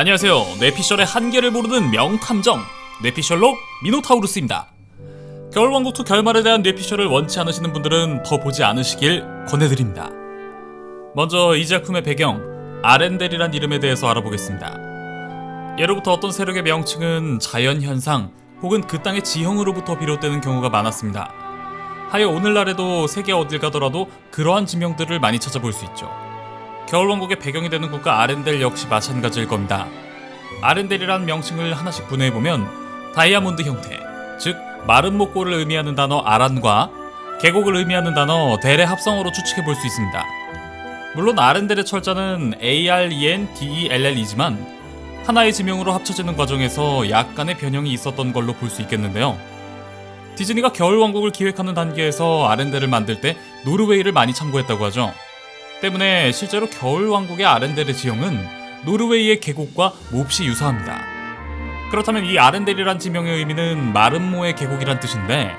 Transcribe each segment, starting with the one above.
안녕하세요. 뇌피셜의 한계를 모르는 명탐정 뇌피셜로 미노타우루스입니다. 겨울왕국2 결말에 대한 뇌피셜을 원치 않으시는 분들은 더 보지 않으시길 권해드립니다. 먼저 이 작품의 배경 아렌델이란 이름에 대해서 알아보겠습니다. 예로부터 어떤 세력의 명칭은 자연현상 혹은 그 땅의 지형으로부터 비롯되는 경우가 많았습니다. 하여 오늘날에도 세계 어딜 가더라도 그러한 지명들을 많이 찾아볼 수 있죠. 겨울왕국의 배경이 되는 국가 아렌델 역시 마찬가지일 겁니다. 아렌델이란 명칭을 하나씩 분해해보면 다이아몬드 형태, 즉 마른 목골을 의미하는 단어 아란과 계곡을 의미하는 단어 델의 합성어로 추측해볼 수 있습니다. 물론 아렌델의 철자는 ARENDELL이지만 하나의 지명으로 합쳐지는 과정에서 약간의 변형이 있었던 걸로 볼 수 있겠는데요. 디즈니가 겨울왕국을 기획하는 단계에서 아렌델을 만들 때 노르웨이를 많이 참고했다고 하죠. 때문에 실제로 겨울왕국의 아렌델의 지형은 노르웨이의 계곡과 몹시 유사합니다. 그렇다면 이 아렌델이란 지명의 의미는 마른모의 계곡이란 뜻인데,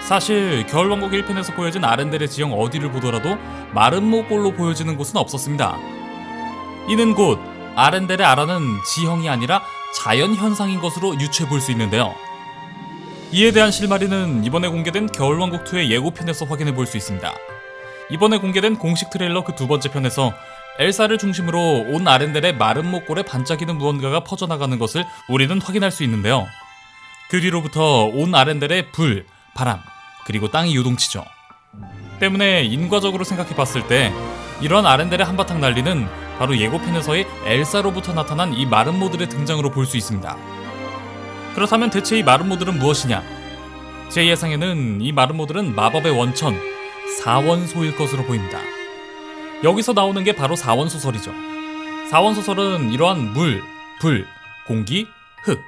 사실 겨울왕국 1편에서 보여진 아렌델의 지형 어디를 보더라도 마른모골로 보여지는 곳은 없었습니다. 이는 곧 아렌델의 아란은 지형이 아니라 자연현상인 것으로 유추해볼 수 있는데요. 이에 대한 실마리는 이번에 공개된 겨울왕국2의 예고편에서 확인해볼 수 있습니다. 이번에 공개된 공식 트레일러 그 두 번째 편에서 엘사를 중심으로 온 아렌델의 마른 목골에 반짝이는 무언가가 퍼져나가는 것을 우리는 확인할 수 있는데요. 그 뒤로부터 온 아렌델의 불, 바람, 그리고 땅이 요동치죠. 때문에 인과적으로 생각해봤을 때 이런 아렌델의 한바탕 난리는 바로 예고편에서의 엘사로부터 나타난 이 마른 모들의 등장으로 볼 수 있습니다. 그렇다면 대체 이 마른 모들은 무엇이냐? 제 예상에는 이 마른 모들은 마법의 원천, 사원소일 것으로 보입니다. 여기서 나오는 게 바로 사원소설이죠. 사원소설은 이러한 물, 불, 공기, 흙,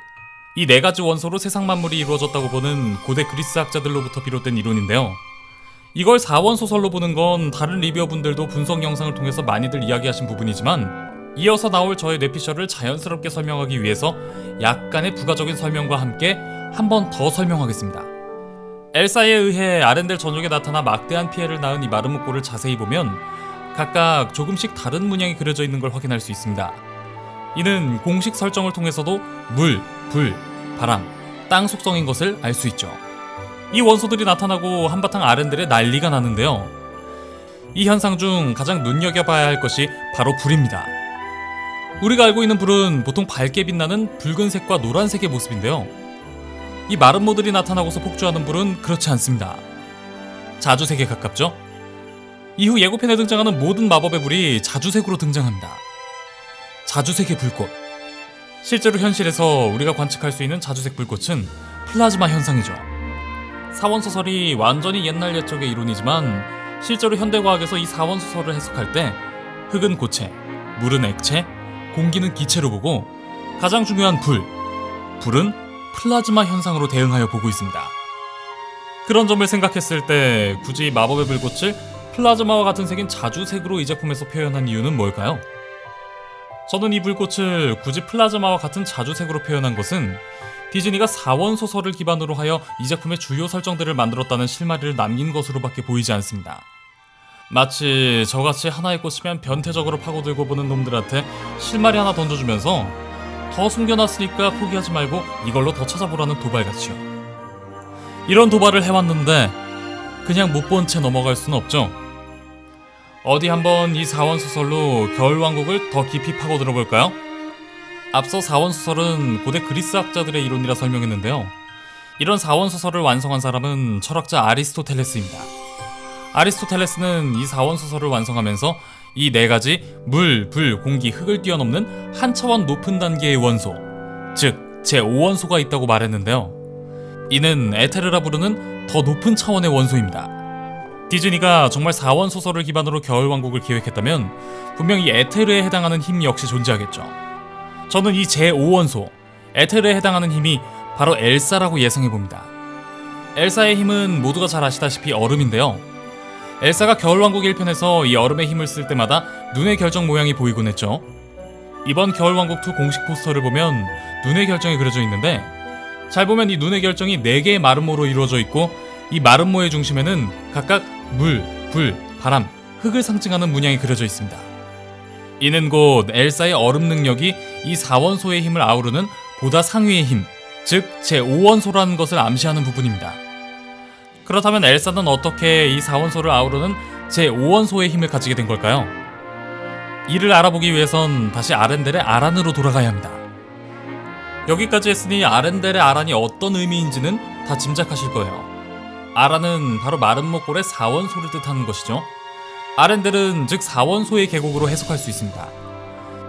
이 네 가지 원소로 세상 만물이 이루어졌다고 보는 고대 그리스 학자들로부터 비롯된 이론인데요. 이걸 사원소설로 보는 건 다른 리뷰어분들도 분석 영상을 통해서 많이들 이야기하신 부분이지만, 이어서 나올 저의 뇌피셜을 자연스럽게 설명하기 위해서 약간의 부가적인 설명과 함께 한 번 더 설명하겠습니다. 엘사에 의해 아렌델 전역에 나타나 막대한 피해를 낳은 이 마른 목골을 자세히 보면 각각 조금씩 다른 문양이 그려져 있는 걸 확인할 수 있습니다. 이는 공식 설정을 통해서도 물, 불, 바람, 땅 속성인 것을 알 수 있죠. 이 원소들이 나타나고 한바탕 아렌델에 난리가 나는데요. 이 현상 중 가장 눈여겨봐야 할 것이 바로 불입니다. 우리가 알고 있는 불은 보통 밝게 빛나는 붉은색과 노란색의 모습인데요. 이 마른 모들이 나타나고서 폭주하는 불은 그렇지 않습니다. 자주색에 가깝죠? 이후 예고편에 등장하는 모든 마법의 불이 자주색으로 등장합니다. 자주색의 불꽃. 실제로 현실에서 우리가 관측할 수 있는 자주색 불꽃은 플라즈마 현상이죠. 사원소설이 완전히 옛날 옛적의 이론이지만 실제로 현대과학에서 이 사원소설을 해석할 때 흙은 고체, 물은 액체, 공기는 기체로 보고 가장 중요한 불은 플라즈마 현상으로 대응하여 보고 있습니다. 그런 점을 생각했을 때 굳이 마법의 불꽃을 플라즈마와 같은 색인 자주색으로 이 작품에서 표현한 이유는 뭘까요? 저는 이 불꽃을 굳이 플라즈마와 같은 자주색으로 표현한 것은 디즈니가 사원소설을 기반으로 하여 이 작품의 주요 설정들을 만들었다는 실마리를 남긴 것으로밖에 보이지 않습니다. 마치 저같이 하나에 꽂히면 변태적으로 파고들고 보는 놈들한테 실마리 하나 던져주면서 더 숨겨놨으니까 포기하지 말고 이걸로 더 찾아보라는 도발같이요. 이런 도발을 해왔는데 그냥 못 본 채 넘어갈 수는 없죠. 어디 한번 이 사원소설로 겨울왕국을 더 깊이 파고들어볼까요? 앞서 사원소설은 고대 그리스 학자들의 이론이라 설명했는데요. 이런 사원소설을 완성한 사람은 철학자 아리스토텔레스입니다. 아리스토텔레스는 이 사원소설을 완성하면서 이 네 가지 물, 불, 공기, 흙을 뛰어넘는 한 차원 높은 단계의 원소, 즉 제5원소가 있다고 말했는데요. 이는 에테르라 부르는 더 높은 차원의 원소입니다. 디즈니가 정말 4원 소설을 기반으로 겨울왕국을 기획했다면 분명 이 에테르에 해당하는 힘 역시 존재하겠죠. 저는 이 제5원소, 에테르에 해당하는 힘이 바로 엘사라고 예상해봅니다. 엘사의 힘은 모두가 잘 아시다시피 얼음인데요. 엘사가 겨울왕국 1편에서 이 얼음의 힘을 쓸 때마다 눈의 결정 모양이 보이곤 했죠. 이번 겨울왕국2 공식 포스터를 보면 눈의 결정이 그려져 있는데, 잘 보면 이 눈의 결정이 4개의 마름모로 이루어져 있고, 이 마름모의 중심에는 각각 물, 불, 바람, 흙을 상징하는 문양이 그려져 있습니다. 이는 곧 엘사의 얼음 능력이 이 4원소의 힘을 아우르는 보다 상위의 힘, 즉 제5원소라는 것을 암시하는 부분입니다. 그렇다면 엘사는 어떻게 이 4원소를 아우르는 제5원소의 힘을 가지게 된 걸까요? 이를 알아보기 위해선 다시 아렌델의 아란으로 돌아가야 합니다. 여기까지 했으니 아렌델의 아란이 어떤 의미인지는 다 짐작하실 거예요. 아란은 바로 마른 목골의 4원소를 뜻하는 것이죠. 아렌델은 즉 4원소의 계곡으로 해석할 수 있습니다.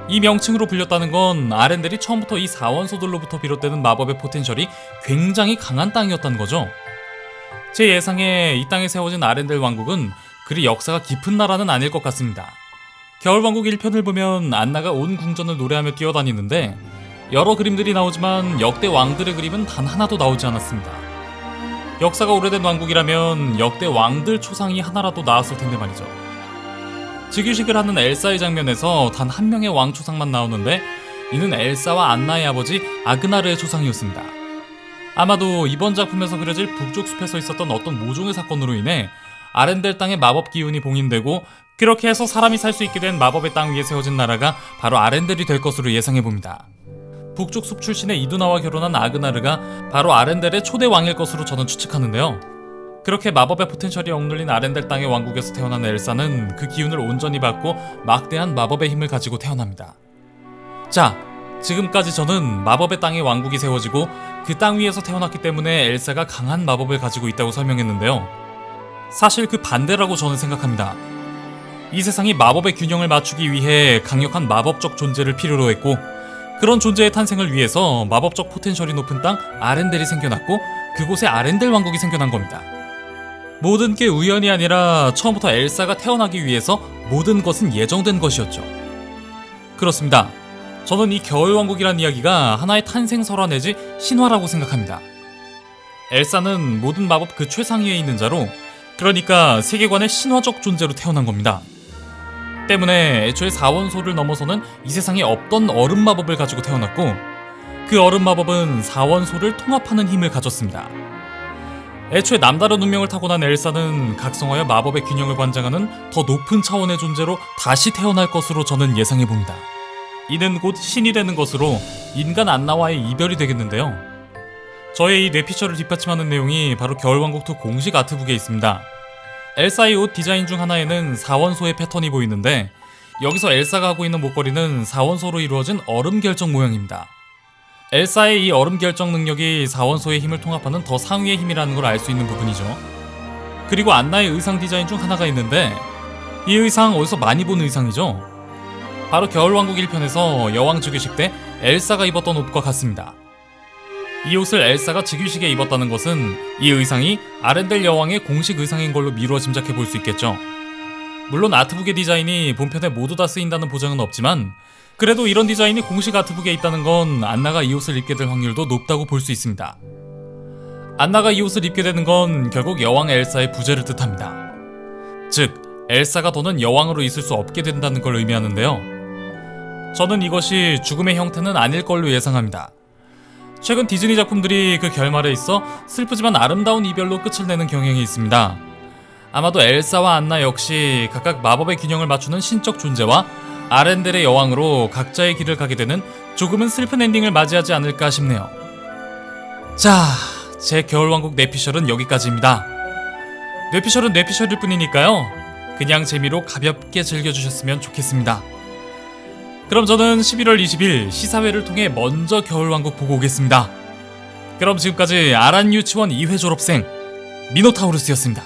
이 명칭으로 불렸다는 건 아렌델이 처음부터 이 4원소들로부터 비롯되는 마법의 포텐셜이 굉장히 강한 땅이었다는 거죠. 제 예상에 이 땅에 세워진 아렌델 왕국은 그리 역사가 깊은 나라는 아닐 것 같습니다. 겨울왕국 1편을 보면 안나가 온 궁전을 노래하며 뛰어다니는데 여러 그림들이 나오지만 역대 왕들의 그림은 단 하나도 나오지 않았습니다. 역사가 오래된 왕국이라면 역대 왕들 초상이 하나라도 나왔을 텐데 말이죠. 즉위식을 하는 엘사의 장면에서 단 한 명의 왕 초상만 나오는데 이는 엘사와 안나의 아버지 아그나르의 초상이었습니다. 아마도 이번 작품에서 그려질 북쪽 숲에서 있었던 어떤 모종의 사건으로 인해 아렌델 땅의 마법 기운이 봉인되고 그렇게 해서 사람이 살 수 있게 된 마법의 땅 위에 세워진 나라가 바로 아렌델이 될 것으로 예상해봅니다. 북쪽 숲 출신의 이두나와 결혼한 아그나르가 바로 아렌델의 초대 왕일 것으로 저는 추측하는데요. 그렇게 마법의 포텐셜이 억눌린 아렌델 땅의 왕국에서 태어난 엘사는 그 기운을 온전히 받고 막대한 마법의 힘을 가지고 태어납니다. 자, 지금까지 저는 마법의 땅의 왕국이 세워지고 그 땅 위에서 태어났기 때문에 엘사가 강한 마법을 가지고 있다고 설명했는데요. 사실 그 반대라고 저는 생각합니다. 이 세상이 마법의 균형을 맞추기 위해 강력한 마법적 존재를 필요로 했고 그런 존재의 탄생을 위해서 마법적 포텐셜이 높은 땅 아렌델이 생겨났고 그곳에 아렌델 왕국이 생겨난 겁니다. 모든 게 우연이 아니라 처음부터 엘사가 태어나기 위해서 모든 것은 예정된 것이었죠. 그렇습니다. 저는 이 겨울왕국이란 이야기가 하나의 탄생설화 내지 신화라고 생각합니다. 엘사는 모든 마법 그 최상위에 있는 자로 그러니까 세계관의 신화적 존재로 태어난 겁니다. 때문에 애초에 4원소를 넘어서는 이 세상에 없던 얼음 마법을 가지고 태어났고 그 얼음 마법은 4원소를 통합하는 힘을 가졌습니다. 애초에 남다른 운명을 타고난 엘사는 각성하여 마법의 균형을 관장하는 더 높은 차원의 존재로 다시 태어날 것으로 저는 예상해봅니다. 이는 곧 신이 되는 것으로 인간 안나와의 이별이 되겠는데요. 저의 이 뇌피셜을 뒷받침하는 내용이 바로 겨울왕국2 공식 아트북에 있습니다. 엘사의 옷 디자인 중 하나에는 4원소의 패턴이 보이는데 여기서 엘사가 하고 있는 목걸이는 4원소로 이루어진 얼음 결정 모양입니다. 엘사의 이 얼음 결정 능력이 4원소의 힘을 통합하는 더 상위의 힘이라는 걸 알 수 있는 부분이죠. 그리고 안나의 의상 디자인 중 하나가 있는데 이 의상 어디서 많이 본 의상이죠? 바로 겨울왕국 1편에서 여왕 즉위식 때 엘사가 입었던 옷과 같습니다. 이 옷을 엘사가 즉위식에 입었다는 것은 이 의상이 아렌델 여왕의 공식 의상인 걸로 미루어 짐작해 볼 수 있겠죠. 물론 아트북의 디자인이 본편에 모두 다 쓰인다는 보장은 없지만 그래도 이런 디자인이 공식 아트북에 있다는 건 안나가 이 옷을 입게 될 확률도 높다고 볼 수 있습니다. 안나가 이 옷을 입게 되는 건 결국 여왕 엘사의 부재를 뜻합니다. 즉, 엘사가 더는 여왕으로 있을 수 없게 된다는 걸 의미하는데요. 저는 이것이 죽음의 형태는 아닐 걸로 예상합니다. 최근 디즈니 작품들이 그 결말에 있어 슬프지만 아름다운 이별로 끝을 내는 경향이 있습니다. 아마도 엘사와 안나 역시 각각 마법의 균형을 맞추는 신적 존재와 아렌델의 여왕으로 각자의 길을 가게 되는 조금은 슬픈 엔딩을 맞이하지 않을까 싶네요. 자, 제 겨울왕국 뇌피셜은 여기까지입니다. 뇌피셜은 뇌피셜일 뿐이니까요. 그냥 재미로 가볍게 즐겨주셨으면 좋겠습니다. 그럼 저는 11월 20일 시사회를 통해 먼저 겨울왕국 보고 오겠습니다. 그럼 지금까지 아란 유치원 2회 졸업생 미노타우루스였습니다.